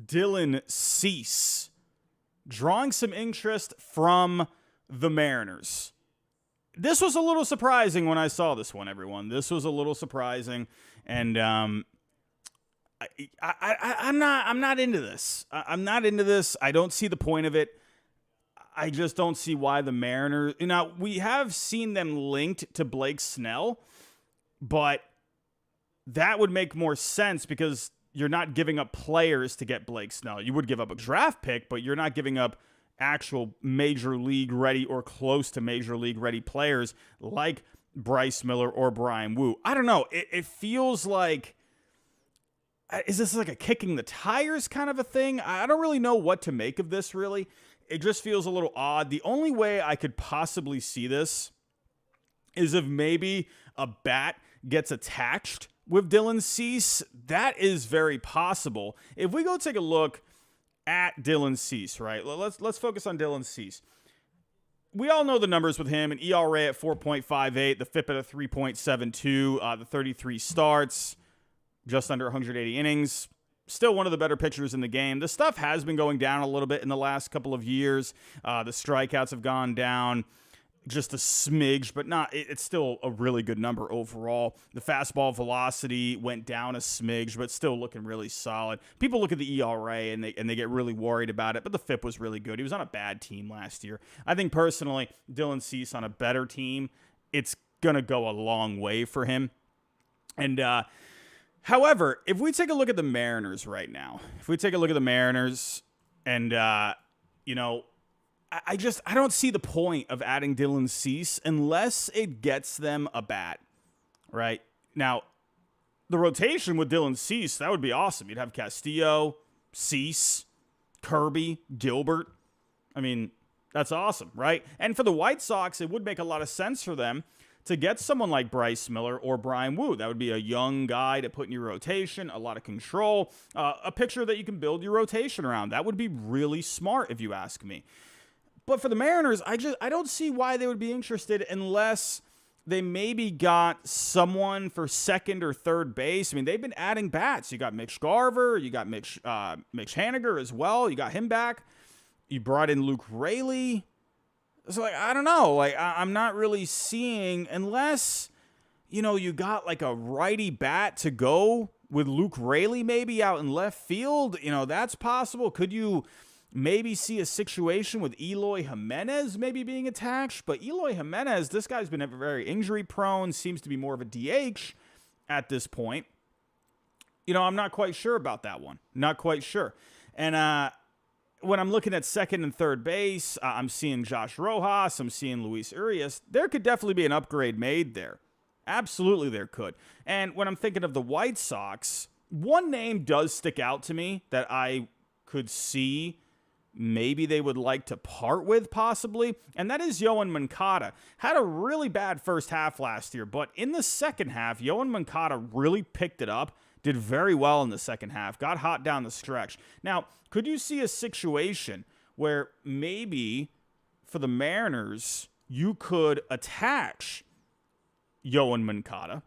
Dylan Cease drawing some interest from the Mariners. This was a little surprising when I saw this one, everyone. This was a little surprising, and I'm not into this. I'm not into this. I don't see the point of it. I just don't see why the Mariners. Now, we have seen them linked to Blake Snell, but that would make more sense because you're not giving up players to get Blake Snell. You would give up a draft pick, but you're not giving up actual major league ready or close to major league ready players like Bryce Miller or Brian Wu. I don't know. It feels like, is this like a kicking the tires kind of a thing? I don't really know what to make of this, really. It just feels a little odd. The only way I could possibly see this is if maybe a bat gets attached with Dylan Cease. That is very possible. If we go take a look at Dylan Cease, right? Let's focus on Dylan Cease. We all know the numbers with him: an ERA at 4.58, the FIP at a 3.72, the 33 starts, just under 180 innings. Still one of the better pitchers in the game. The stuff has been going down a little bit in the last couple of years. The strikeouts have gone down just a smidge, but it's still a really good number overall. The fastball velocity went down a smidge, but still looking really solid. People look at the ERA and they get really worried about it, but the FIP was really good. He was on a bad team last year. I think personally, Dylan Cease on a better team, it's going to go a long way for him. And, however, if we take a look at the Mariners right now, and, I don't see the point of adding Dylan Cease unless it gets them a bat, right? Now, the rotation with Dylan Cease, that would be awesome. You'd have Castillo, Cease, Kirby, Gilbert. I mean, that's awesome, right? And for the White Sox, it would make a lot of sense for them to get someone like Bryce Miller or Brian Wu. That would be a young guy to put in your rotation, a lot of control, a pitcher that you can build your rotation around. That would be really smart if you ask me. But for the Mariners, I don't see why they would be interested unless they maybe got someone for second or third base. I mean, they've been adding bats. You got Mitch Garver, you got Mitch Haniger as well. You got him back. You brought in Luke Raley. So, I don't know. I'm not really seeing, unless, you got like a righty bat to go with Luke Raley maybe out in left field. That's possible. Could you maybe see a situation with Eloy Jimenez maybe being attached? But Eloy Jimenez, this guy's been very injury prone, seems to be more of a DH at this point. I'm not quite sure about that one. Not quite sure. And when I'm looking at second and third base, I'm seeing Josh Rojas, I'm seeing Luis Urias. There could definitely be an upgrade made there. Absolutely there could. And when I'm thinking of the White Sox, one name does stick out to me that I could see maybe they would like to part with possibly, and that is Yoan Moncada. Had a really bad first half last year, but in the second half, Yoan Moncada really picked it up, did very well in the second half, got hot down the stretch. Now, could you see a situation where maybe for the Mariners, you could attach Yoan Moncada?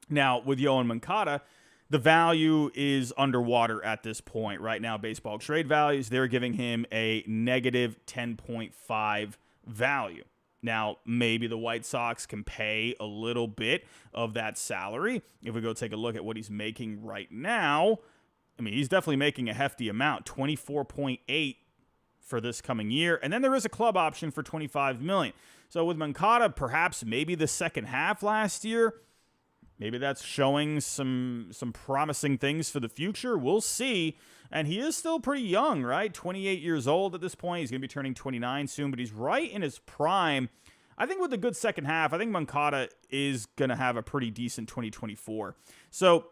Now, with Yoan Moncada, the value is underwater at this point. Right now, baseball trade values, they're giving him a negative 10.5 value. Now, maybe the White Sox can pay a little bit of that salary. If we go take a look at what he's making right now, I mean, he's definitely making a hefty amount, 24.8 for this coming year. And then there is a club option for $25 million. So with Moncada, perhaps maybe the second half last year, maybe that's showing some promising things for the future. We'll see. And he is still pretty young, right? 28 years old at this point. He's going to be turning 29 soon, but he's right in his prime. I think with a good second half, I think Moncada is going to have a pretty decent 2024. So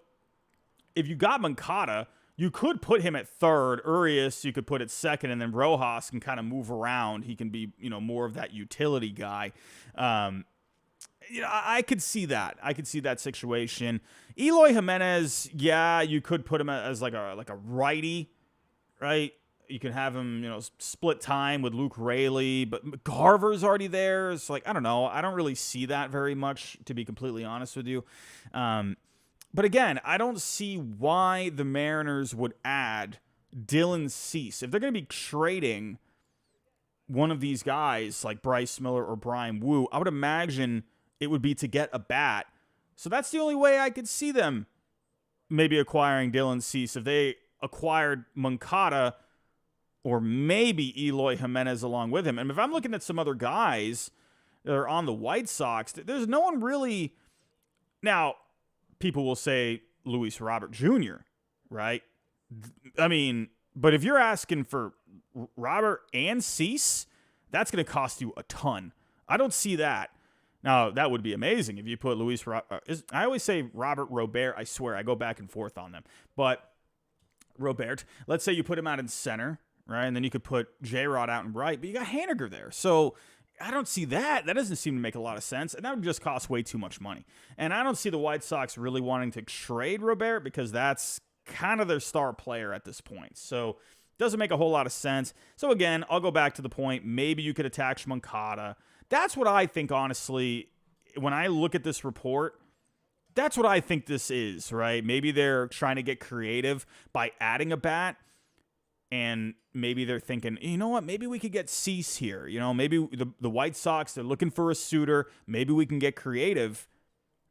if you got Moncada, you could put him at third. Urias, you could put at second, and then Rojas can kind of move around. He can be, more of that utility guy. I could see that. I could see that situation. Eloy Jimenez, yeah, you could put him as like a righty, right? You can have him, split time with Luke Raley, but Garver's already there. It's like, I don't know. I don't really see that very much, to be completely honest with you. But again, I don't see why the Mariners would add Dylan Cease, if they're going to be trading one of these guys like Bryce Miller or Brian Wu, I would imagine it would be to get a bat. So that's the only way I could see them maybe acquiring Dylan Cease. If they acquired Moncada or maybe Eloy Jimenez along with him. And if I'm looking at some other guys that are on the White Sox, there's no one really. Now, people will say Luis Robert Jr., right? I mean, but if you're asking for Robert and Cease, that's going to cost you a ton. I don't see that. Now, that would be amazing if you put Luis I always say Robert Robert. I swear, I go back and forth on them. But Robert, let's say you put him out in center, right? And then you could put J-Rod out in right, but you got Haniger there. So I don't see that. That doesn't seem to make a lot of sense. And that would just cost way too much money. And I don't see the White Sox really wanting to trade Robert because that's kind of their star player at this point. So doesn't make a whole lot of sense. So again, I'll go back to the point. Maybe you could attach Moncada. That's what I think, honestly, when I look at this report, that's what I think this is, right? Maybe they're trying to get creative by adding a bat, and maybe they're thinking, you know what, maybe we could get Cease here. You know, maybe the White Sox, they're looking for a suitor. Maybe we can get creative,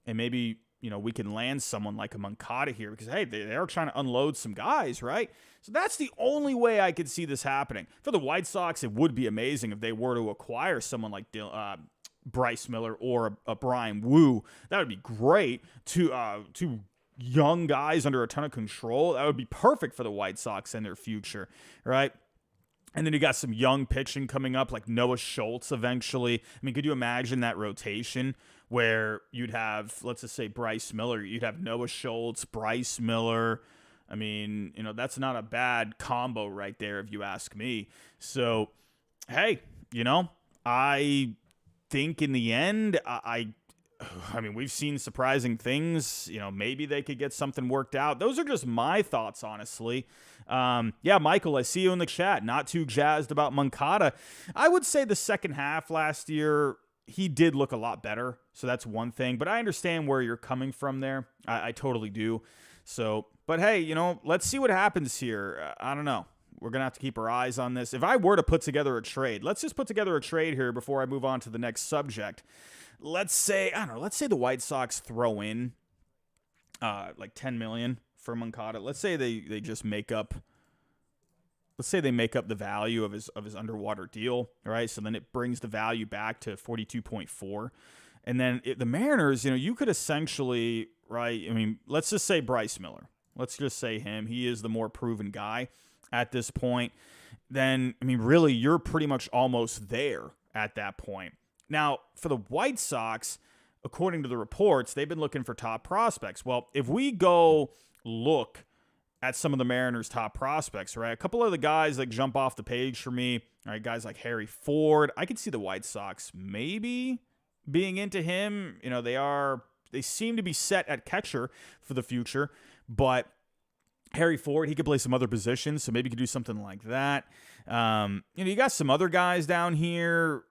and maybe, you know, we can land someone like a Moncada here because, hey, they're trying to unload some guys, right? So that's the only way I could see this happening. For the White Sox, it would be amazing if they were to acquire someone like Bryce Miller or a Brian Wu. That would be great. Two young guys under a ton of control. That would be perfect for the White Sox and their future, right? And then you got some young pitching coming up like Noah Schultz eventually. I mean, could you imagine that rotation where you'd have, let's just say, Bryce Miller. You'd have Noah Schultz, Bryce Miller. I mean, you know, that's not a bad combo right there if you ask me. So, hey, you know, I think in the end, I mean, we've seen surprising things. You know, maybe they could get something worked out. Those are just my thoughts, honestly. Yeah, Michael, I see you in the chat. Not too jazzed about Moncada. I would say the second half last year, he did look a lot better. So that's one thing. But I understand where you're coming from there. I totally do. So, but hey, you know, let's see what happens here. I don't know. We're going to have to keep our eyes on this. If I were to put together a trade, let's just put together a trade here before I move on to the next subject. Let's say, I don't know, let's say the White Sox throw in like $10 million for Moncada. Let's say they just make up, let's say they make up the value of his underwater deal, right? So then it brings the value back to 42.4. And then the Mariners, you know, you could essentially, right, I mean, let's just say Bryce Miller. Let's just say him. He is the more proven guy at this point. Then, I mean, really, you're pretty much almost there at that point. Now, for the White Sox, according to the reports, they've been looking for top prospects. Well, if we go look at some of the Mariners' top prospects, right, a couple of the guys that jump off the page for me, all right, guys like Harry Ford, I could see the White Sox maybe being into him. You know, they seem to be set at catcher for the future, but Harry Ford, he could play some other positions, so maybe you could do something like that. You know, you got some other guys down here.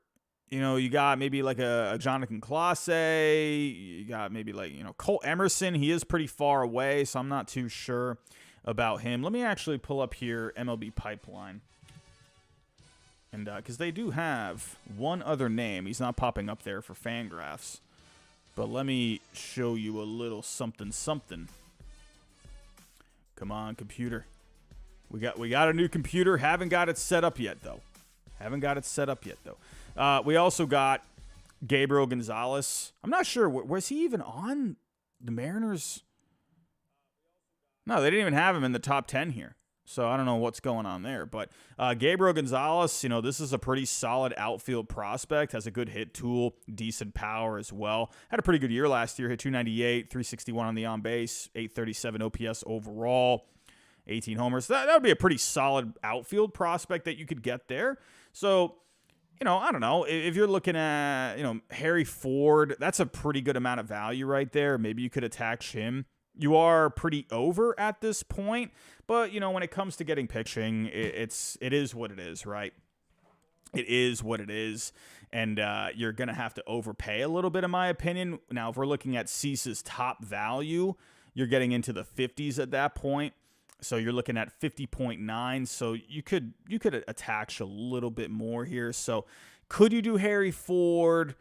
You know, you got maybe like a Jonathan Clase. You got maybe like, you know, Cole Emerson. He is pretty far away, so I'm not too sure about him. Let me actually pull up here MLB Pipeline. And because they do have one other name. He's not popping up there for Fangraphs. But let me show you a little something. Come on, computer. We got a new computer. Haven't got it set up yet, though. We also got Gabriel Gonzalez. I'm not sure. Was he even on the Mariners? No, they didn't even have him in the top 10 here. So I don't know what's going on there. But Gabriel Gonzalez, you know, this is a pretty solid outfield prospect. Has a good hit tool, decent power as well. Had a pretty good year last year. Hit 298, 361 on the on-base, 837 OPS overall, 18 homers. That would be a pretty solid outfield prospect that you could get there. So, you know, I don't know. If you're looking at, you know, Harry Ford, that's a pretty good amount of value right there. Maybe you could attach him. You are pretty over at this point, but, you know, when it comes to getting pitching, it is what it is, right? It is what it is, and you're going to have to overpay a little bit, in my opinion. Now, if we're looking at Cease's top value, you're getting into the 50s at that point. So you're looking at 50.9. So you could attach a little bit more here. So could you do Harry Ford?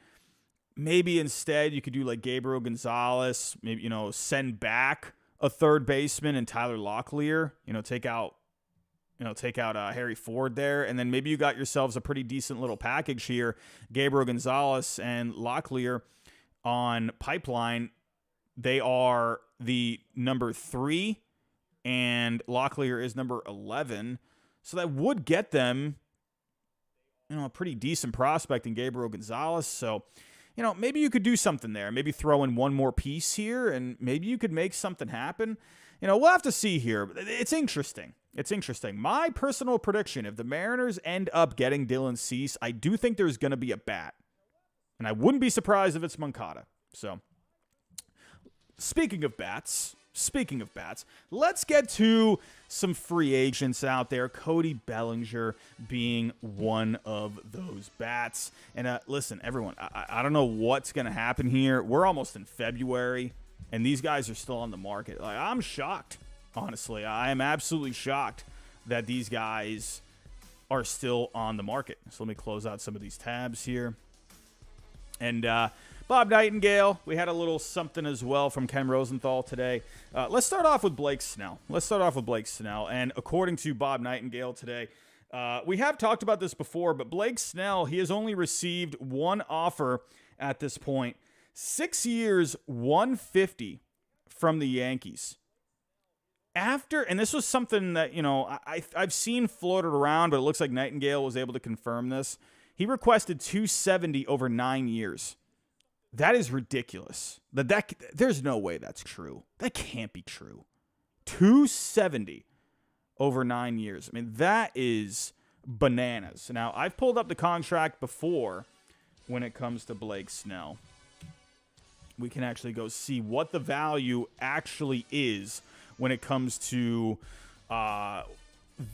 Maybe instead you could do like Gabriel Gonzalez. Maybe, send back a third baseman and Tyler Locklear. Take out Harry Ford there, and then maybe you got yourselves a pretty decent little package here. Gabriel Gonzalez and Locklear on pipeline. They are the number 3, and Locklear is number 11. So that would get them, a pretty decent prospect in Gabriel Gonzalez. So, maybe you could do something there. Maybe throw in one more piece here, and maybe you could make something happen. We'll have to see here. It's interesting. My personal prediction, if the Mariners end up getting Dylan Cease, I do think there's going to be a bat. And I wouldn't be surprised if it's Moncada. So, speaking of bats, let's get to some free agents out there. Cody Bellinger being one of those bats. And listen, everyone, I don't know what's going to happen here. We're almost in February, and these guys are still on the market. I'm shocked, honestly. I am absolutely shocked that these guys are still on the market. So let me close out some of these tabs here. And Bob Nightingale, we had a little something as well from Ken Rosenthal today. Let's start off with Blake Snell. And according to Bob Nightingale today, we have talked about this before, but Blake Snell, he has only received one offer at this point. 6 years, $150 from the Yankees. And this was something that, I've seen floated around, but it looks like Nightingale was able to confirm this. He requested $270 over 9 years. That is ridiculous. There's no way that's true. That can't be true. $270 over 9 years. I mean, that is bananas. Now, I've pulled up the contract before when it comes to Blake Snell. We can actually go see what the value actually is when it comes to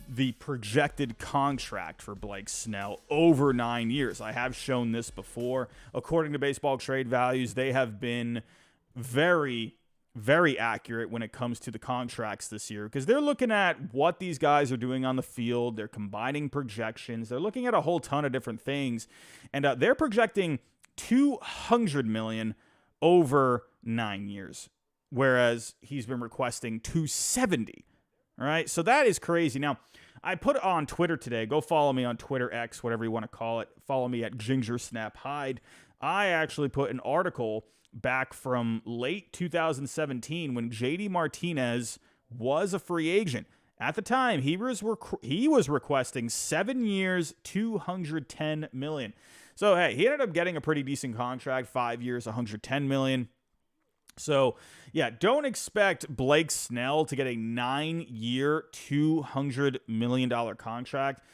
the projected contract for Blake Snell over 9 years. I have shown this before. According to Baseball Trade Values, they have been very, very accurate when it comes to the contracts this year because they're looking at what these guys are doing on the field. They're combining projections. They're looking at a whole ton of different things, and they're projecting $200 million over 9 years, whereas he's been requesting $270. All right, so that is crazy. Now, I put on Twitter today. Go follow me on Twitter, X, whatever you want to call it. Follow me at GingerSnapHide. I actually put an article back from late 2017 when JD Martinez was a free agent. At the time, he was requesting 7 years, $210 million. So, hey, he ended up getting a pretty decent contract, 5 years, $110 million. So, yeah, don't expect Blake Snell to get a 9-year, $200 million contract.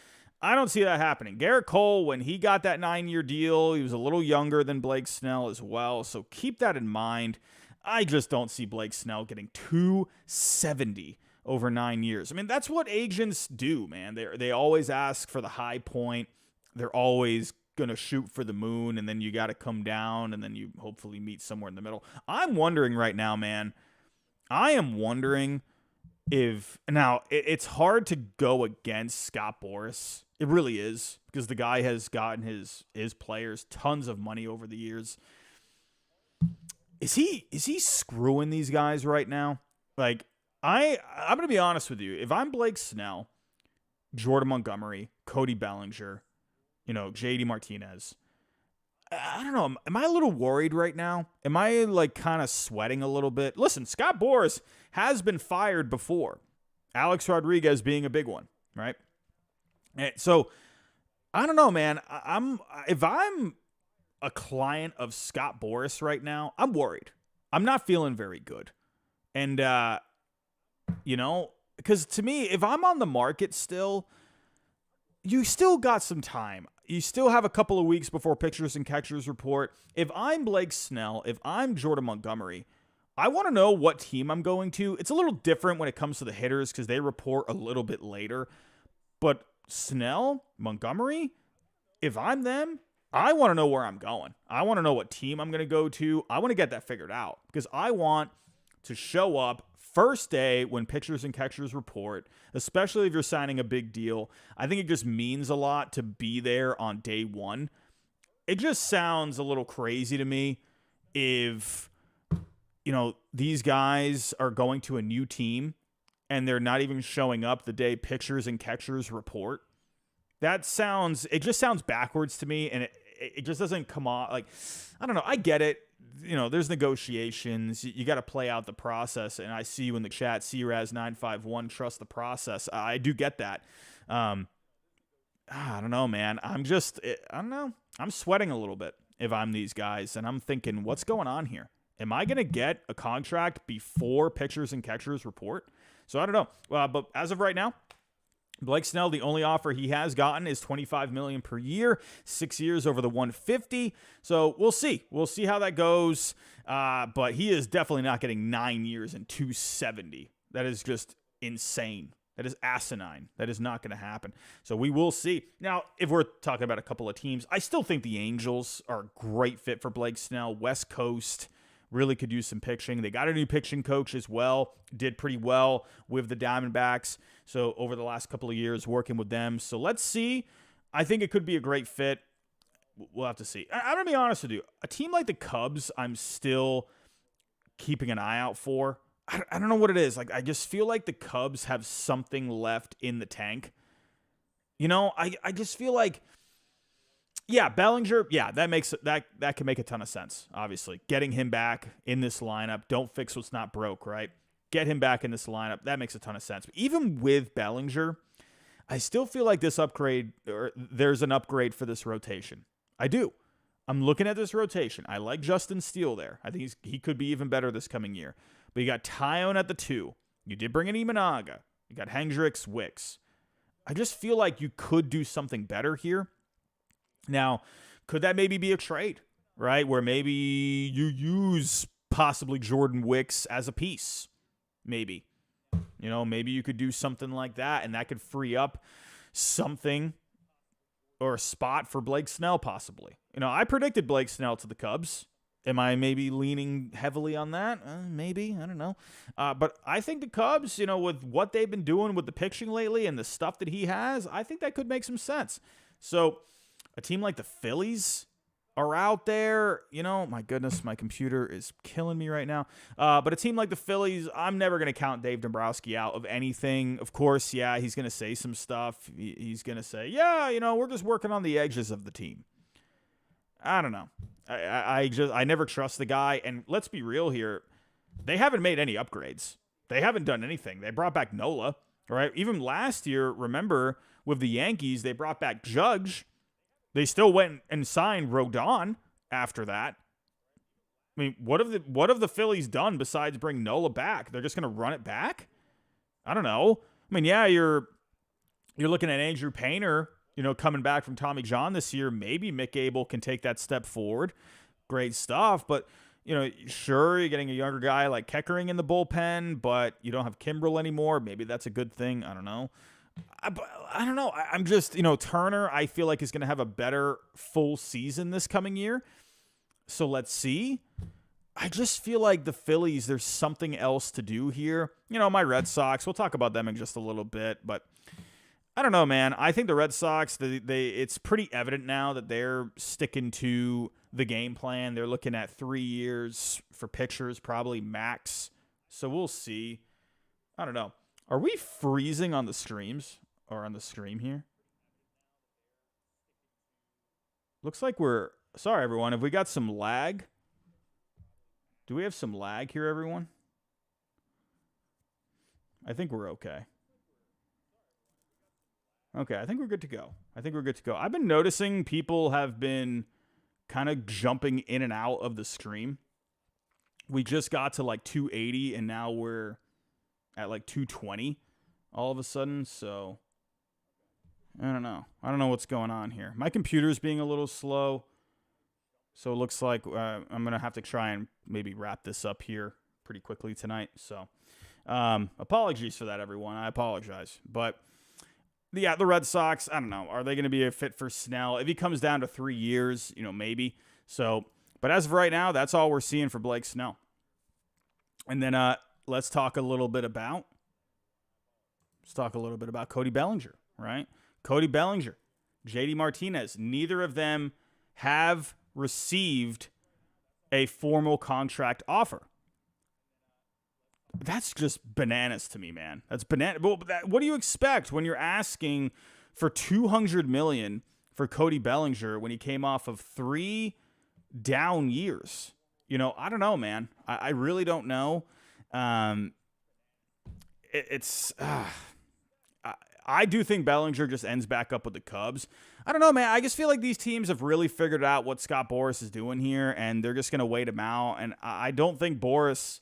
I don't see that happening. Garrett Cole, when he got that 9-year deal, he was a little younger than Blake Snell as well. So keep that in mind. I just don't see Blake Snell getting $270 over 9 years. I mean, that's what agents do, man. They always ask for the high point. They're always going to shoot for the moon, and then you got to come down, and then you hopefully meet somewhere in the middle. I'm wondering right now, man. I am wondering if now it's hard to go against Scott Boras. It really is, because the guy has gotten his players tons of money over the years. Is he screwing these guys right now? Like, I'm going to be honest with you. If I'm Blake Snell, Jordan Montgomery, Cody Bellinger, JD Martinez, I don't know. Am I a little worried right now? Am I like kind of sweating a little bit? Listen, Scott Boras has been fired before. Alex Rodriguez being a big one, right? And so I don't know, man. If I'm a client of Scott Boras right now, I'm worried. I'm not feeling very good. And because to me, if I'm on the market still, you still got some time. You still have a couple of weeks before pitchers and catchers report. If I'm Blake Snell, if I'm Jordan Montgomery, I want to know what team I'm going to. It's a little different when it comes to the hitters because they report a little bit later. But Snell, Montgomery, if I'm them, I want to know where I'm going. I want to know what team I'm going to go to. I want to get that figured out because I want to show up first day when pitchers and catchers report, especially if you're signing a big deal, I think it just means a lot to be there on day one. It just sounds a little crazy to me if, these guys are going to a new team and they're not even showing up the day pitchers and catchers report. It just sounds backwards to me, and it just doesn't come off. Like, I don't know. I get it. There's negotiations. You got to play out the process, and I see you in the chat, CRAS951, trust the process. I do get that. I don't know, man. I don't know. I'm sweating a little bit if I'm these guys, and I'm thinking, what's going on here? Am I going to get a contract before pitchers and catchers report? So I don't know. But as of right now, Blake Snell, the only offer he has gotten is $25 million per year, 6 years over the 150. So we'll see. We'll see how that goes. But he is definitely not getting 9 years and 270. That is just insane. That is asinine. That is not going to happen. So we will see. Now, if we're talking about a couple of teams, I still think the Angels are a great fit for Blake Snell. West Coast really could use some pitching. They got a new pitching coach as well. Did pretty well with the Diamondbacks. So over the last couple of years working with them. So let's see. I think it could be a great fit. We'll have to see. I'm going to be honest with you. A team like the Cubs, I'm still keeping an eye out for. I don't know what it is. Like, I just feel like the Cubs have something left in the tank. I just feel like, yeah, Bellinger, yeah, that can make a ton of sense, obviously. Getting him back in this lineup, don't fix what's not broke, right? Get him back in this lineup, that makes a ton of sense. But even with Bellinger, I still feel like there's an upgrade for this rotation. I do. I'm looking at this rotation. I like Justin Steele there. I think he could be even better this coming year. But you got Tyone at the 2. You did bring in Imanaga. You got Hendricks, Wicks. I just feel like you could do something better here. Now, could that maybe be a trade, right? Where maybe you use possibly Jordan Wicks as a piece. Maybe. Maybe you could do something like that, and that could free up something or a spot for Blake Snell possibly. I predicted Blake Snell to the Cubs. Am I maybe leaning heavily on that? Maybe. I don't know. But I think the Cubs, with what they've been doing with the pitching lately and the stuff that he has, I think that could make some sense. So a team like the Phillies are out there. My goodness, my computer is killing me right now. But a team like the Phillies, I'm never going to count Dave Dombrowski out of anything. Of course, yeah, he's going to say some stuff. He's going to say, yeah, we're just working on the edges of the team. I don't know. I never trust the guy. And let's be real here. They haven't made any upgrades. They haven't done anything. They brought back Nola, right? Even last year, remember, with the Yankees, they brought back Judge. They still went and signed Rodon after that. I mean, what have the Phillies done besides bring Nola back? They're just going to run it back? I don't know. I mean, yeah, you're looking at Andrew Painter, coming back from Tommy John this year. Maybe Mick Abel can take that step forward. Great stuff. But, sure, you're getting a younger guy like Keckering in the bullpen, but you don't have Kimbrel anymore. Maybe that's a good thing. I don't know. I don't know. I'm just, Turner, I feel like is going to have a better full season this coming year. So let's see. I just feel like the Phillies, there's something else to do here. My Red Sox, we'll talk about them in just a little bit, but I don't know, man. I think the Red Sox, it's pretty evident now that they're sticking to the game plan. They're looking at 3 years for pitchers, probably max. So we'll see. I don't know. Are we freezing on the streams or on the stream here? Looks like sorry, everyone. Have we got some lag? Do we have some lag here, everyone? I think we're okay. Okay, I think we're good to go. I've been noticing people have been kind of jumping in and out of the stream. We just got to like 280, and now we're at like 220 all of a sudden. So I don't know what's going on here. My computer's being a little slow. So it looks like I'm going to have to try and maybe wrap this up here pretty quickly tonight. So apologies for that, everyone. I apologize. But yeah, the Red Sox, I don't know. Are they going to be a fit for Snell? If he comes down to 3 years, maybe. So, but as of right now, that's all we're seeing for Blake Snell. And then let's talk a little bit about Cody Bellinger, right? Cody Bellinger, JD Martinez, neither of them have received a formal contract offer. That's just bananas to me, man. That's banana. What do you expect when you're asking for $200 million for Cody Bellinger when he came off of 3 down years? I don't know, man. I really don't know. I do think Bellinger just ends back up with the Cubs. I don't know, man. I just feel like these teams have really figured out what Scott Boras is doing here, and they're just going to wait him out. And I don't think Boras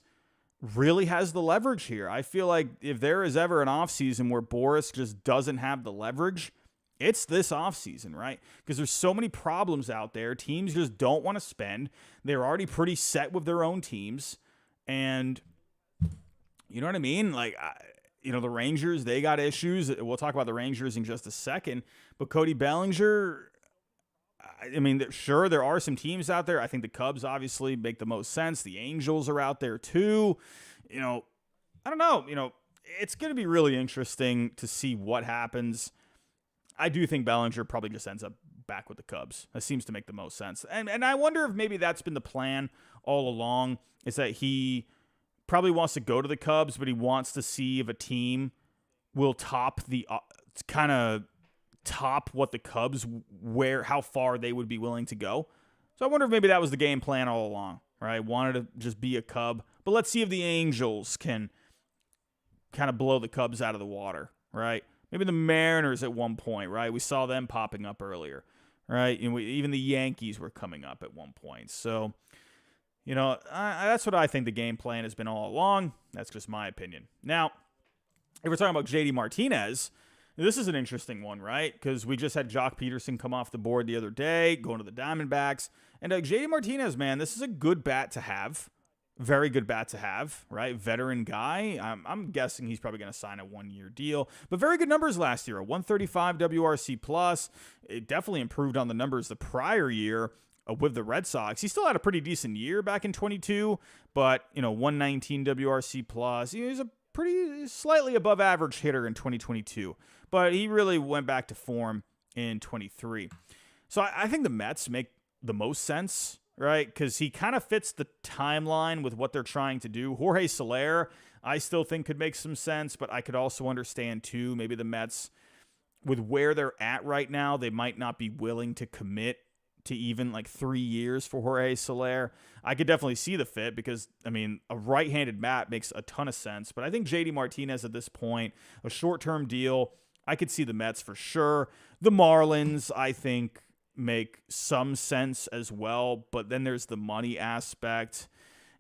really has the leverage here. I feel like if there is ever an offseason where Boras just doesn't have the leverage, it's this offseason, right? Because there's so many problems out there. Teams just don't want to spend. They're already pretty set with their own teams. And you know what I mean? Like, the Rangers, they got issues. We'll talk about the Rangers in just a second. But Cody Bellinger, I mean, sure, there are some teams out there. I think the Cubs obviously make the most sense. The Angels are out there too. I don't know. It's going to be really interesting to see what happens. I do think Bellinger probably just ends up back with the Cubs. That seems to make the most sense. And I wonder if maybe that's been the plan all along, is that he probably wants to go to the Cubs, but he wants to see if a team will top what the Cubs, how far they would be willing to go. So I wonder if maybe that was the game plan all along, right? Wanted to just be a Cub, but let's see if the Angels can kind of blow the Cubs out of the water, right? Maybe the Mariners at one point, right? We saw them popping up earlier, right? And even the Yankees were coming up at one point. So, that's what I think the game plan has been all along. That's just my opinion. Now, if we're talking about JD Martinez, this is an interesting one, right? Because we just had Jock Peterson come off the board the other day, going to the Diamondbacks. And JD Martinez, man, this is a good bat to have. Very good bat to have, right? Veteran guy. I'm guessing he's probably going to sign a 1-year deal. But very good numbers last year. A 135 WRC plus. It definitely improved on the numbers the prior year with the Red Sox. He still had a pretty decent year back in 22, but 119 WRC plus. He's a pretty slightly above average hitter in 2022, but he really went back to form in 23. So I think the Mets make the most sense, right? Because he kind of fits the timeline with what they're trying to do. Jorge Soler, I still think could make some sense, but I could also understand too, maybe the Mets, with where they're at right now, they might not be willing to commit to even like 3 years for Jorge Soler. I could definitely see the fit because, a right-handed bat makes a ton of sense. But I think JD Martinez at this point, a short-term deal, I could see the Mets for sure. The Marlins, I think, make some sense as well. But then there's the money aspect.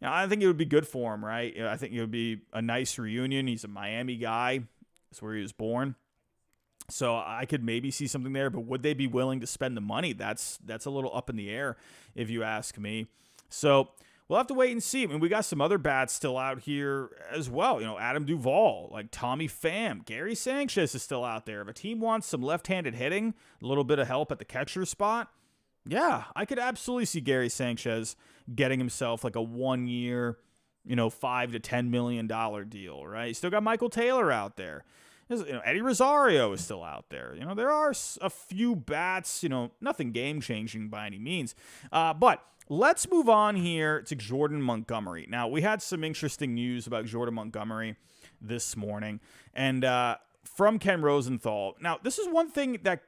I think it would be good for him, right? I think it would be a nice reunion. He's a Miami guy. That's where he was born. So I could maybe see something there, but would they be willing to spend the money? That's a little up in the air, if you ask me. So we'll have to wait and see. We got some other bats still out here as well. Adam Duvall, like Tommy Pham, Gary Sanchez is still out there. If a team wants some left-handed hitting, a little bit of help at the catcher spot, yeah, I could absolutely see Gary Sanchez getting himself like a 1-year, $5 to $10 million deal, right? You still got Michael Taylor out there. Eddie Rosario is still out there. There are a few bats, nothing game-changing by any means. But let's move on here to Jordan Montgomery. Now, we had some interesting news about Jordan Montgomery this morning, and from Ken Rosenthal. Now, this is one thing that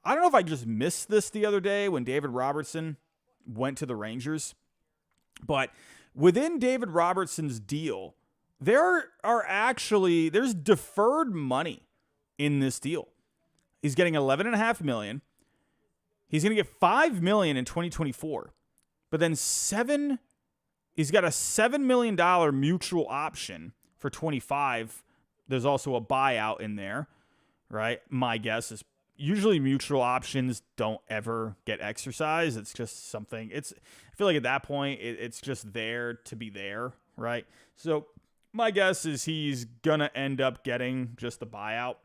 I don't know if I just missed this the other day when David Robertson went to the Rangers, but within David Robertson's deal, there's deferred money in this deal. He's getting $11.5 million. He's going to get $5 million in 2024, but then he's got a $7 million mutual option for 25. There's also a buyout in there, right? My guess is usually mutual options don't ever get exercised. It's just something. I feel like at that point it's just there to be there, right? So my guess is he's going to end up getting just the buyout.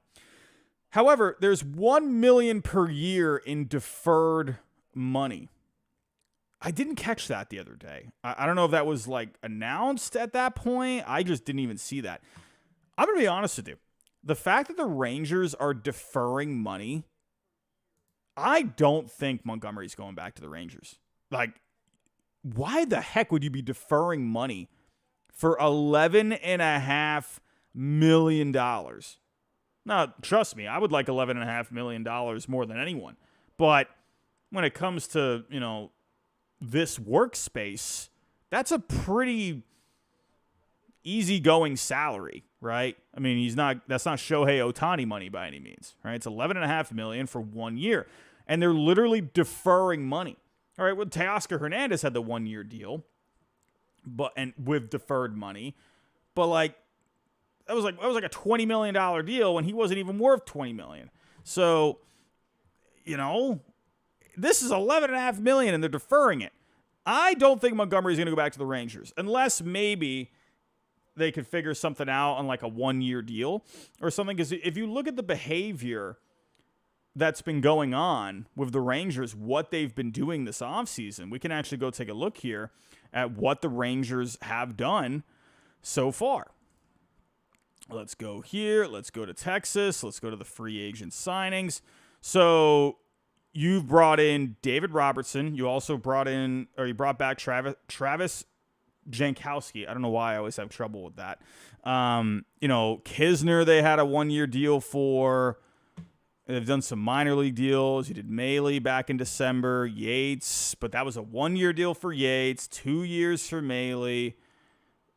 However, there's $1 million per year in deferred money. I didn't catch that the other day. I don't know if that was like announced at that point. I just didn't even see that. I'm going to be honest with you. The fact that the Rangers are deferring money, I don't think Montgomery's going back to the Rangers. Like, why the heck would you be deferring money for $11.5 million? Now, trust me, I would like $11.5 million more than anyone. But when it comes to, this workspace, that's a pretty easygoing salary, right? I mean, that's not Shohei Ohtani money by any means, right? It's $11.5 million for 1 year. And they're literally deferring money. All right, well, Teoscar Hernandez had the 1 year deal, and with deferred money. But like that was like a $20 million deal when he wasn't even worth $20 million. So, this is $11.5 million and they're deferring it. I don't think Montgomery's going to go back to the Rangers unless maybe they could figure something out on like a 1 year deal or something. Because if you look at the behavior that's been going on with the Rangers, what they've been doing this offseason, we can actually go take a look here at what the Rangers have done so far. Let's go here. Let's go to Texas. Let's go to the free agent signings. So you've brought in David Robertson. You also brought back Travis Jankowski. I don't know why I always have trouble with that. Kisner, they had a 1 year deal for. They've done some minor league deals. You did Mailey back in December. Yates, but that was a 1 year deal for Yates, 2 years for Mailey,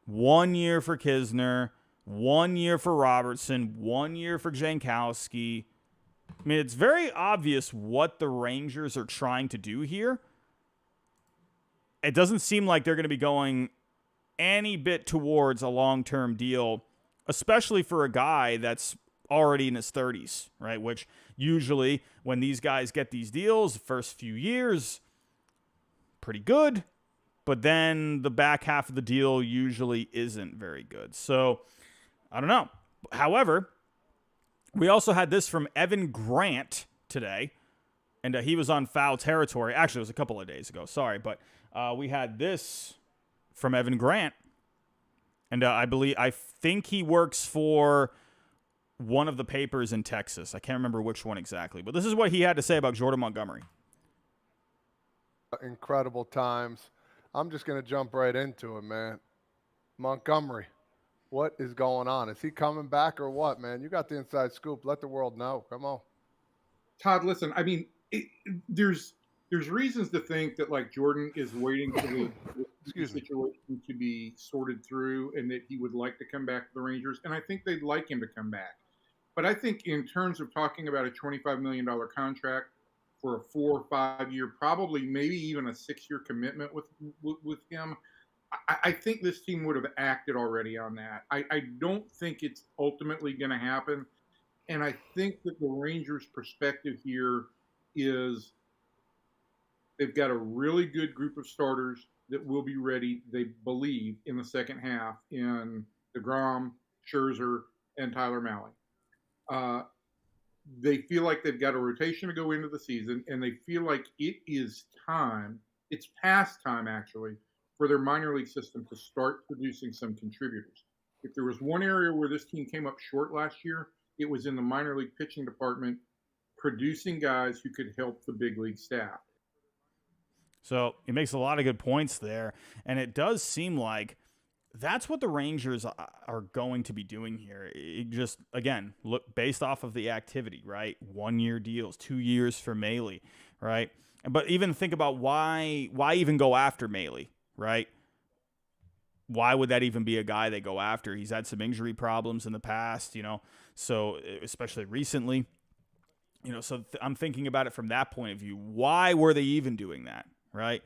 1 year for Kisner, 1 year for Robertson, 1 year for Jankowski. I mean, it's very obvious what the Rangers are trying to do here. It doesn't seem like they're going to be going any bit towards a long-term deal, especially for a guy that's already in his 30s, right? Which usually when these guys get these deals, the first few years, pretty good. But then the back half of the deal usually isn't very good. So, I don't know. However, we also had this from Evan Grant today, and he was on Foul Territory. Actually, it was a couple of days ago. Sorry, but we had this from Evan Grant, and I think he works for one of the papers in Texas. I can't remember which one exactly, but this is what he had to say about Jordan Montgomery. Incredible times. I'm just going to jump right into it, man. Montgomery, what is going on? Is he coming back or what, man? You got the inside scoop. Let the world know. Come on. Todd, listen, I mean, there's reasons to think that, like, Jordan is waiting for the situation to be sorted through and that he would like to come back to the Rangers, and I think they'd like him to come back. But I think in terms of talking about a $25 million contract for a 4 or 5 year, probably maybe even a 6-year commitment with him, I think this team would have acted already on that. I don't think it's ultimately going to happen. And I think that the Rangers' perspective here is they've got a really good group of starters that will be ready, they believe, in the second half in DeGrom, Scherzer, and Tyler Mahle. They feel like they've got a rotation to go into the season, and they feel like it is time, it's past time actually, for their minor league system to start producing some contributors. If there was one area where this team came up short last year, it was in the minor league pitching department, producing guys who could help the big league staff. So he makes a lot of good points there, and it does seem like that's what the Rangers are going to be doing here. It just, again, look based off of the activity, right? 1 year deals, 2 years for Mailey, right? But even think about why even go after Mailey, right? Why would that even be a guy they go after? He's had some injury problems in the past, so especially recently, so I'm thinking about it from that point of view. Why were they even doing that, right?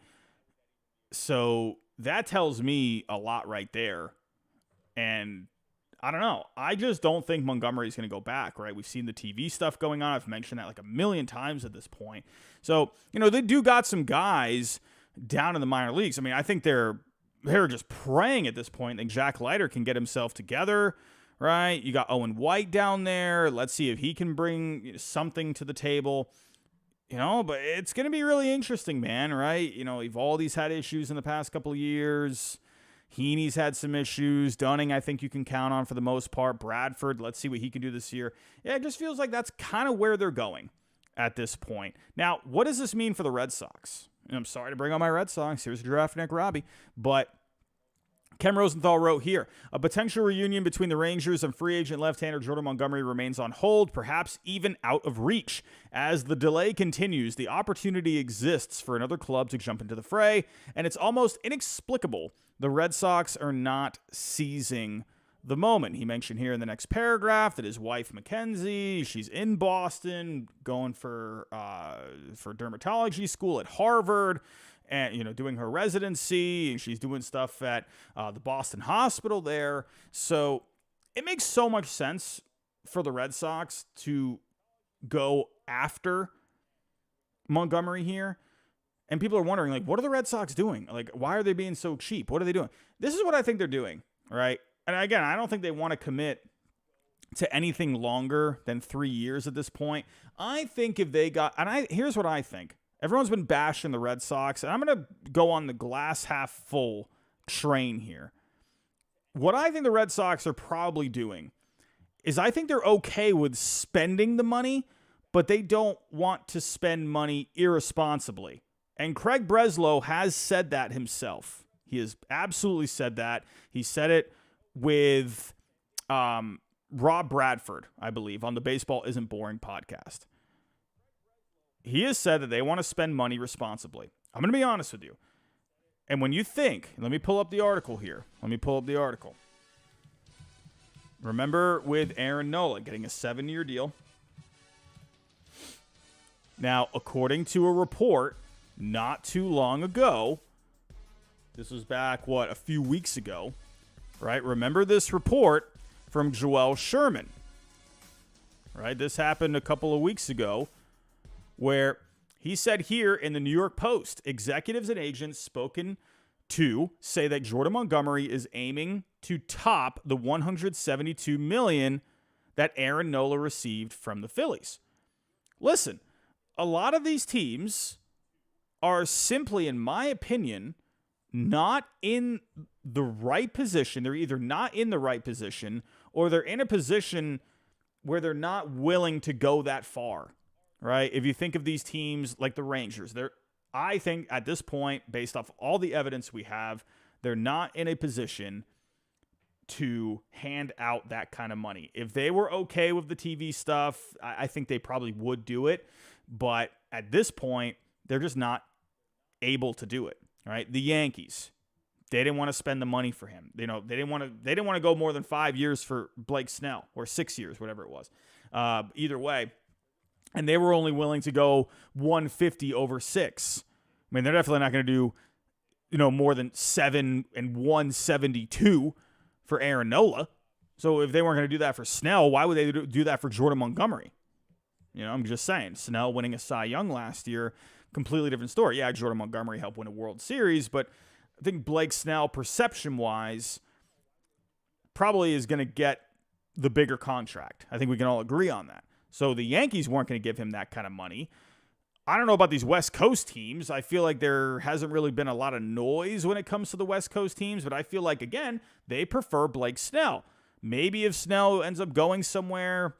So that tells me a lot right there. And I don't know. I just don't think Montgomery's going to go back, right? We've seen the TV stuff going on. I've mentioned that like a million times at this point. So, they do got some guys down in the minor leagues. I mean, I think they're just praying at this point that Jack Leiter can get himself together, right? You got Owen White down there. Let's see if he can bring something to the table. But it's going to be really interesting, man, right? Evaldi's had issues in the past couple of years. Heaney's had some issues. Dunning, I think you can count on for the most part. Bradford, let's see what he can do this year. Yeah, it just feels like that's kind of where they're going at this point. Now, what does this mean for the Red Sox? And I'm sorry to bring on my Red Sox. Here's Draft Nick Robbie. But Ken Rosenthal wrote here, a potential reunion between the Rangers and free agent left-hander Jordan Montgomery remains on hold, perhaps even out of reach. As the delay continues, the opportunity exists for another club to jump into the fray, and it's almost inexplicable the Red Sox are not seizing the moment. He mentioned here in the next paragraph that his wife, Mackenzie, she's in Boston, going for dermatology school at Harvard, and doing her residency. She's doing stuff at the Boston Hospital there. So it makes so much sense for the Red Sox to go after Montgomery here. And people are wondering, like, what are the Red Sox doing? Like, why are they being so cheap? What are they doing? This is what I think they're doing, right? And again, I don't think they want to commit to anything longer than 3 years at this point. I think if they got, here's what I think. Everyone's been bashing the Red Sox, and I'm going to go on the glass half full train here. What I think the Red Sox are probably doing is I think they're okay with spending the money, but they don't want to spend money irresponsibly. And Craig Breslow has said that himself. He has absolutely said that. He said it with Rob Bradford, I believe, on the Baseball Isn't Boring podcast. He has said that they want to spend money responsibly. I'm going to be honest with you. And when you think, let me pull up the article here. Remember with Aaron Nola getting a 7-year deal. Now, according to a report not too long ago, this was back, a few weeks ago, right? Remember this report from Joel Sherman, right? This happened a couple of weeks ago where he said here in the New York Post, executives and agents spoken to say that Jordan Montgomery is aiming to top the $172 million that Aaron Nola received from the Phillies. Listen, a lot of these teams are simply, in my opinion, not in the right position. They're either not in the right position or they're in a position where they're not willing to go that far, right? If you think of these teams like the Rangers, I think at this point, based off all the evidence we have, they're not in a position to hand out that kind of money. If they were okay with the TV stuff, I think they probably would do it. But at this point, they're just not able to do it, right? The Yankees, they didn't want to spend the money for him. They didn't want to go more than 5 years for Blake Snell, or 6 years, whatever it was. Either way, and they were only willing to go 150 over 6. I mean, they're definitely not going to do, more than 7 and 172 for Aaron Nola. So if they weren't going to do that for Snell, why would they do that for Jordan Montgomery? I'm just saying. Snell winning a Cy Young last year, completely different story. Yeah, Jordan Montgomery helped win a World Series, but I think Blake Snell, perception-wise, probably is going to get the bigger contract. I think we can all agree on that. So the Yankees weren't going to give him that kind of money. I don't know about these West Coast teams. I feel like there hasn't really been a lot of noise when it comes to the West Coast teams, but I feel like, again, they prefer Blake Snell. Maybe if Snell ends up going somewhere,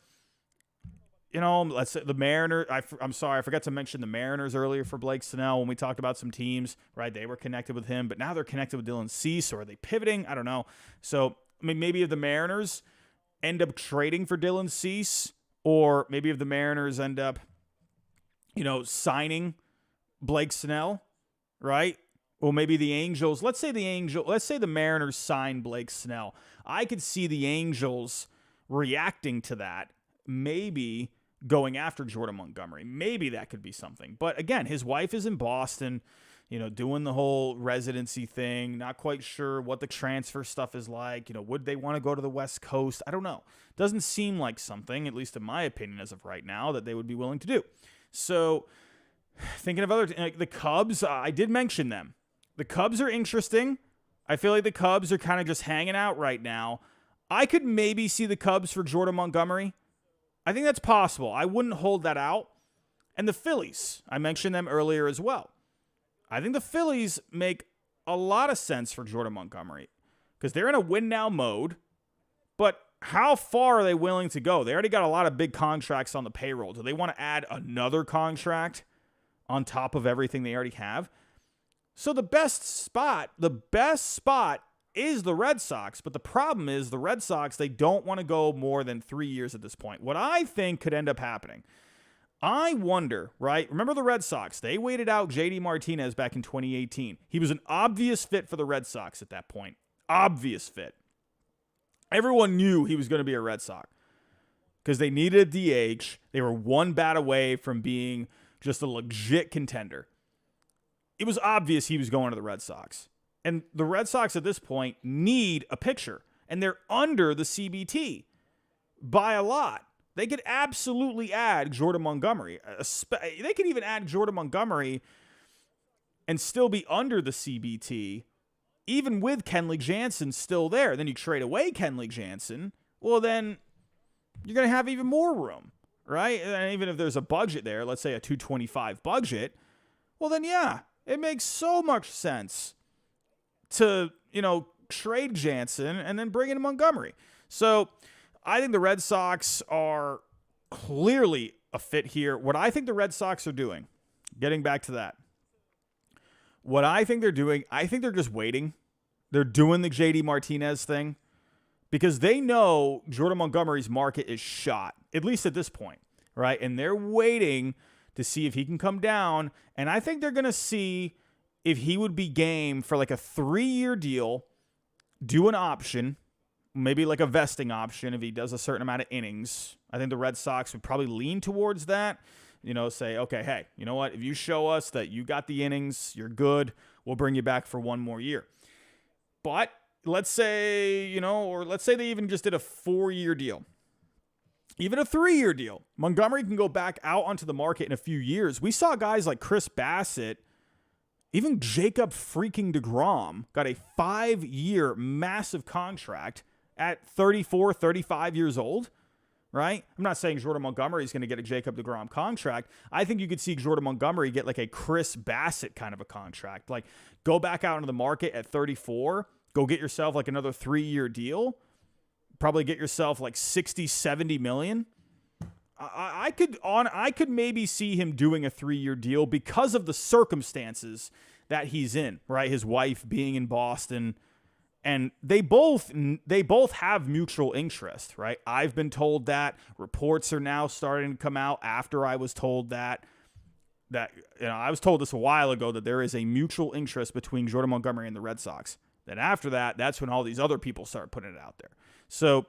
let's say the Mariners. I'm sorry, I forgot to mention the Mariners earlier for Blake Snell when we talked about some teams, right? They were connected with him, but now they're connected with Dylan Cease, or are they pivoting? I don't know. So, maybe if the Mariners end up trading for Dylan Cease, or maybe if the Mariners end up, signing Blake Snell, right? Or maybe the Angels. Let's say the Mariners sign Blake Snell. I could see the Angels reacting to that, maybe going after Jordan Montgomery. Maybe that could be something. But again, his wife is in Boston, doing the whole residency thing. Not quite sure what the transfer stuff is like. Would they want to go to the West Coast? I don't know. Doesn't seem like something, at least in my opinion as of right now, that they would be willing to do. So thinking of the Cubs, I did mention them. The Cubs are interesting. I feel like the Cubs are kind of just hanging out right now. I could maybe see the Cubs for Jordan Montgomery. I think that's possible. I wouldn't hold that out. And the Phillies, I mentioned them earlier as well. I think the Phillies make a lot of sense for Jordan Montgomery because they're in a win-now mode, but how far are they willing to go? They already got a lot of big contracts on the payroll. Do they want to add another contract on top of everything they already have? So the best spot is the Red Sox, but the problem is the Red Sox, they don't want to go more than 3 years at this point. What I think could end up happening, I wonder, right? Remember the Red Sox? They waited out JD Martinez back in 2018. He was an obvious fit for the Red Sox at that point. Obvious fit. Everyone knew he was going to be a Red Sox because they needed a DH. They were one bat away from being just a legit contender. It was obvious he was going to the Red Sox. And the Red Sox at this point need a pitcher. And they're under the CBT by a lot. They could absolutely add Jordan Montgomery. They could even add Jordan Montgomery and still be under the CBT, even with Kenley Jansen still there. Then you trade away Kenley Jansen. Well, then you're going to have even more room, right? And even if there's a budget there, let's say a $225 budget, well, then, yeah, it makes so much sense to, trade Jansen and then bring in Montgomery. So I think the Red Sox are clearly a fit here. What I think the Red Sox are doing, getting back to that, what I think they're doing, I think they're just waiting. They're doing the JD Martinez thing because they know Jordan Montgomery's market is shot, at least at this point, right? And they're waiting to see if he can come down. And I think they're going to see if he would be game for like a 3-year deal, do an option, maybe like a vesting option if he does a certain amount of innings. I think the Red Sox would probably lean towards that. Say, okay, hey, you know what? If you show us that you got the innings, you're good, we'll bring you back for 1 more year. But let's say, or let's say they even just did a 4-year deal. Even a 3-year deal. Montgomery can go back out onto the market in a few years. We saw guys like Chris Bassett, even Jacob freaking DeGrom got a 5-year massive contract at 34, 35 years old. Right? I'm not saying Jordan Montgomery is going to get a Jacob deGrom contract. I think you could see Jordan Montgomery get like a Chris Bassett kind of a contract. Like, go back out into the market at 34, go get yourself like another 3-year deal, probably get yourself like 60, 70 million. I could maybe see him doing a 3-year deal because of the circumstances that he's in, right? His wife being in Boston. And they both have mutual interest, right? I've been told that. Reports are now starting to come out after I was told that. I was told this a while ago that there is a mutual interest between Jordan Montgomery and the Red Sox. Then after that, that's when all these other people start putting it out there. So,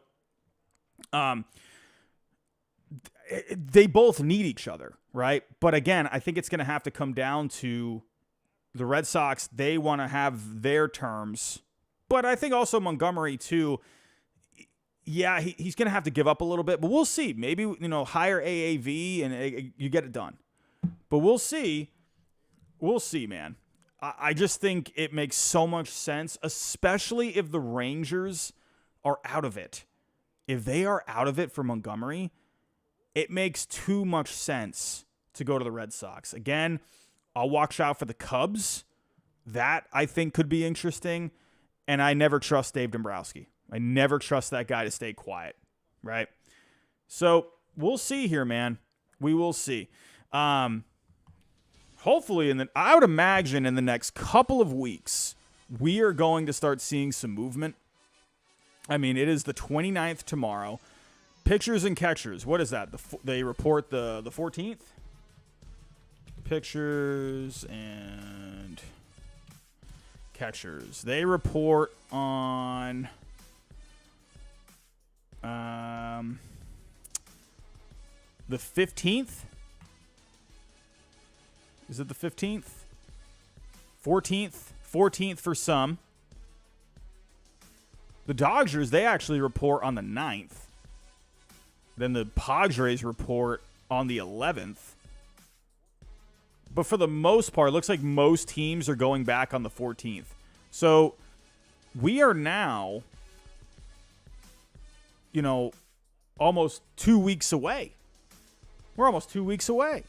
they both need each other, right? But again, I think it's going to have to come down to the Red Sox. They want to have their terms. But I think also Montgomery, too, yeah, he's going to have to give up a little bit. But we'll see. Maybe, higher AAV and you get it done. But we'll see. We'll see, man. I just think it makes so much sense, especially if the Rangers are out of it. If they are out of it for Montgomery, it makes too much sense to go to the Red Sox. Again, I'll watch out for the Cubs. That, I think, could be interesting. And I never trust Dave Dombrowski. I never trust that guy to stay quiet, right? So we'll see here, man. We will see. Hopefully, I would imagine in the next couple of weeks, we are going to start seeing some movement. I mean, it is the 29th tomorrow. Pitchers and catchers. What is that? They report the 14th? Pitchers and catchers. They report on the 15th. Is it the 15th? 14th for some. The Dodgers, they actually report on the 9th. Then the Padres report on the 11th. But for the most part, it looks like most teams are going back on the 14th. So we are now, almost 2 weeks away. We're almost 2 weeks away.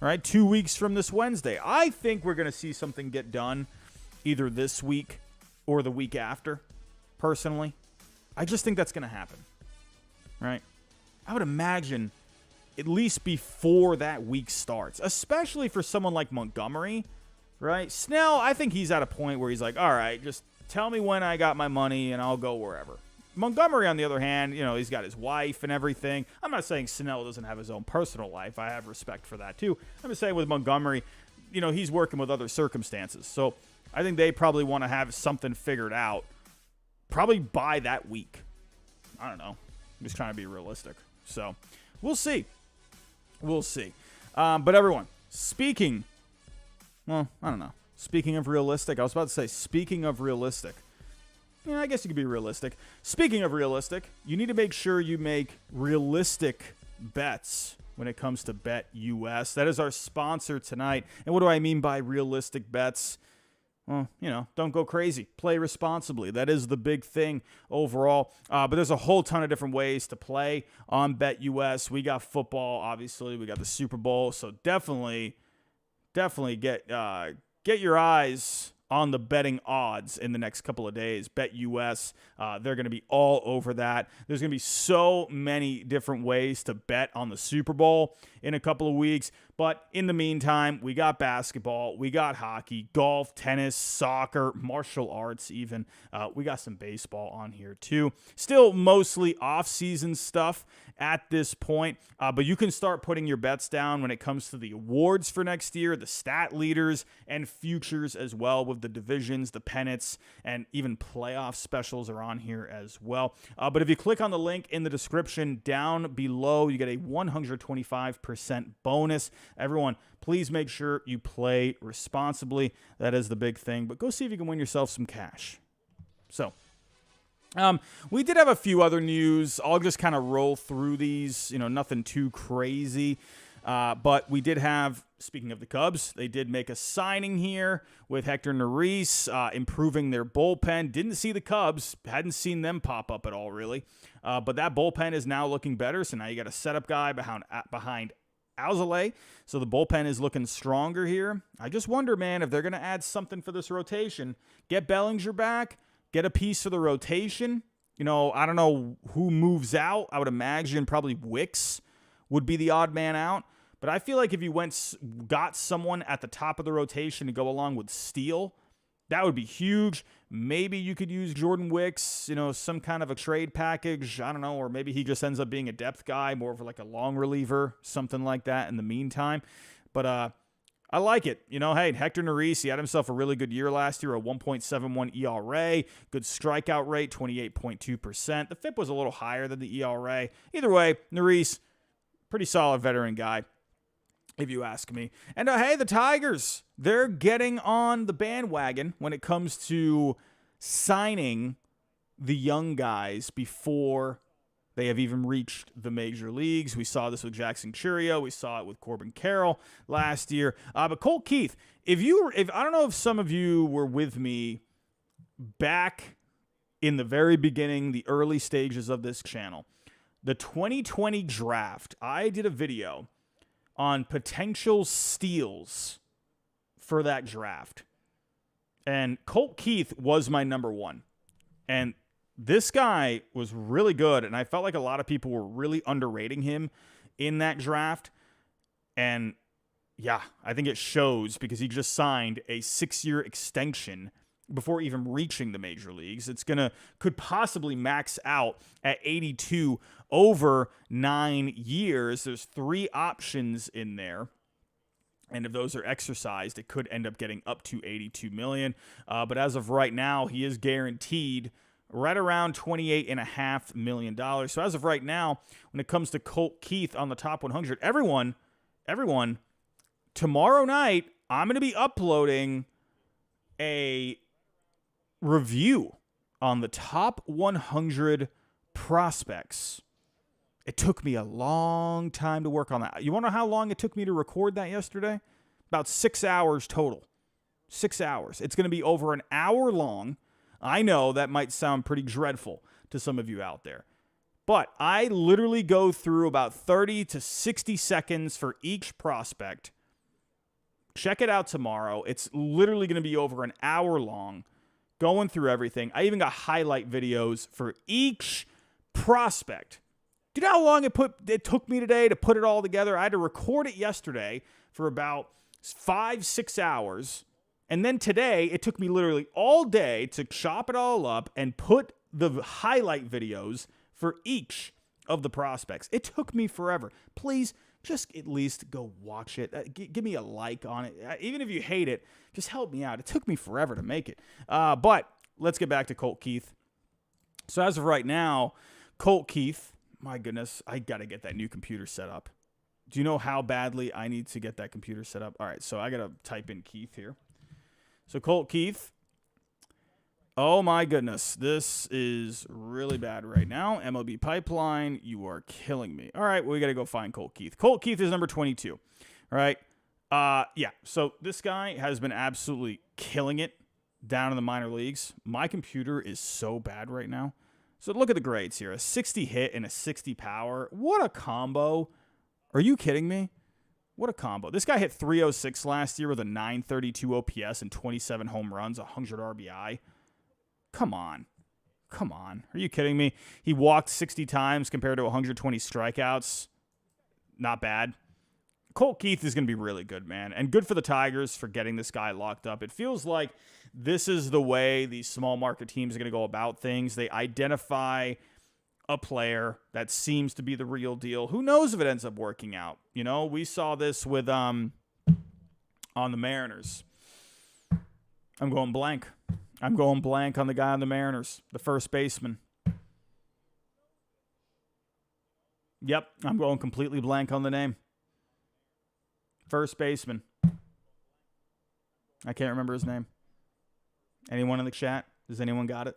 right? 2 weeks from this Wednesday. I think we're going to see something get done either this week or the week after, personally. I just think that's going to happen, right? I would imagine at least before that week starts, especially for someone like Montgomery, right? Snell, I think he's at a point where he's like, all right, just tell me when I got my money and I'll go wherever. Montgomery, on the other hand, he's got his wife and everything. I'm not saying Snell doesn't have his own personal life. I have respect for that too. I'm just saying with Montgomery, he's working with other circumstances. So I think they probably want to have something figured out probably by that week. I don't know. I'm just trying to be realistic. So we'll see. We'll see. But everyone, speaking of realistic, I was about to say, speaking of realistic, I guess you could be realistic. Speaking of realistic, you need to make sure you make realistic bets when it comes to Bet US. That is our sponsor tonight. And what do I mean by realistic bets? Well, don't go crazy. Play responsibly. That is the big thing overall. But there's a whole ton of different ways to play on Bet US. We got football, obviously. We got the Super Bowl. So definitely get your eyes on the betting odds in the next couple of days. Bet US, they're going to be all over that. There's going to be so many different ways to bet on the Super Bowl in a couple of weeks. But in the meantime, we got basketball, we got hockey, golf, tennis, soccer, martial arts even. We got some baseball on here too. Still mostly off-season stuff at this point. But you can start putting your bets down when it comes to the awards for next year, the stat leaders, and futures as well with the divisions, the pennants, and even playoff specials are on here as well. But if you click on the link in the description down below, you get a 125% bonus. Everyone, please make sure you play responsibly. That is the big thing. But go see if you can win yourself some cash. So, we did have a few other news. I'll just kind of roll through these, nothing too crazy. But we did have, speaking of the Cubs, they did make a signing here with Hector Neris, improving their bullpen. Didn't see the Cubs, hadn't seen them pop up at all, really. But that bullpen is now looking better. So now you got a setup guy behind Alzolay. So the bullpen is looking stronger here. I just wonder, man, if they're going to add something for this rotation. Get Bellinger back. Get a piece for the rotation. I don't know who moves out. I would imagine probably Wicks would be the odd man out. But I feel like if you got someone at the top of the rotation to go along with Steele, that would be huge. Maybe you could use Jordan Wicks, some kind of a trade package. I don't know. Or maybe he just ends up being a depth guy, more of like a long reliever, something like that in the meantime. But I like it. Hey, Hector Neris, he had himself a really good year last year, a 1.71 ERA, good strikeout rate, 28.2%. The FIP was a little higher than the ERA. Either way, Neris, pretty solid veteran guy, if you ask me. And hey, the Tigers, they're getting on the bandwagon when it comes to signing the young guys before they have even reached the major leagues. We saw this with Jackson Chourio. We saw it with Corbin Carroll last year. But Colt Keith, if I don't know if some of you were with me back in the very beginning, the early stages of this channel, the 2020 draft, I did a video on potential steals for that draft. And Colt Keith was my number one. And this guy was really good, and I felt like a lot of people were really underrating him in that draft. And yeah, I think it shows because he just signed a 6-year extension before even reaching the major leagues. Could possibly max out at 82 over 9 years. There's 3 options in there. And if those are exercised, it could end up getting up to $82 million. But as of right now, he is guaranteed right around $28.5 million. So as of right now, when it comes to Colt Keith on the top 100, everyone, tomorrow night, I'm going to be uploading a review on the top 100 prospects. It took me a long time to work on that. You want to know how long it took me to record that yesterday? About 6 hours total. 6 hours. It's going to be over an hour long. I know that might sound pretty dreadful to some of you out there. But I literally go through about 30 to 60 seconds for each prospect Check it out tomorrow. It's literally going to be over an hour long, going through everything. I even got highlight videos for each prospect. Do you know how long it took me today to put it all together? I had to record it yesterday for about 5-6 hours. And then today, it took me literally all day to chop it all up and put the highlight videos for each of the prospects. It took me forever. Please, just at least go watch it. Give me a like on it. Even if you hate it, just help me out. It took me forever to make it. But let's get back to Colt Keith. So as of right now, Colt Keith, my goodness, I got to get that new computer set up. Do you know how badly I need to get that computer set up? All right, so I got to type in Keith here. So Colt Keith, oh my goodness, this is really bad right now. MLB Pipeline, you are killing me. All right, well, we got to go find Colt Keith. Colt Keith is number 22. All right, yeah, so this guy has been absolutely killing it down in the minor leagues. My computer is so bad right now. So look at the grades here. A 60 hit and a 60 power. What a combo. Are you kidding me? What a combo. This guy hit 306 last year with a 932 OPS and 27 home runs, 100 RBI. Come on. Come on. Are you kidding me? He walked 60 times compared to 120 strikeouts. Not bad. Colt Keith is going to be really good, man. And good for the Tigers for getting this guy locked up. It feels like this is the way these small market teams are going to go about things. They identify a player that seems to be the real deal. Who knows if it ends up working out? You know, we saw this with on the Mariners. I'm going blank. I'm going blank on the guy on the Mariners, the first baseman. Yep, I'm going completely blank on the name. First baseman. I can't remember his name. Anyone in the chat? Does anyone got it?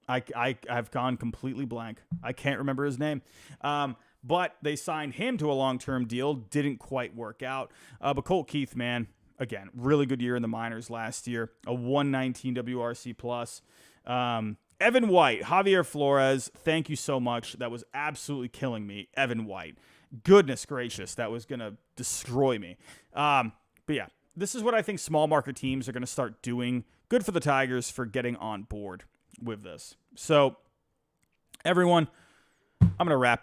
I've gone completely blank. I can't remember his name. But they signed him to a long-term deal. Didn't quite work out. But Colt Keith, man, again, really good year in the minors last year. A 119 WRC plus. Evan White, Javier Flores, thank you so much. That was absolutely killing me. Evan White. Goodness gracious, that was going to destroy me. But yeah, this is what I think small market teams are going to start doing. Good for the Tigers for getting on board with this. So, everyone, I'm going to wrap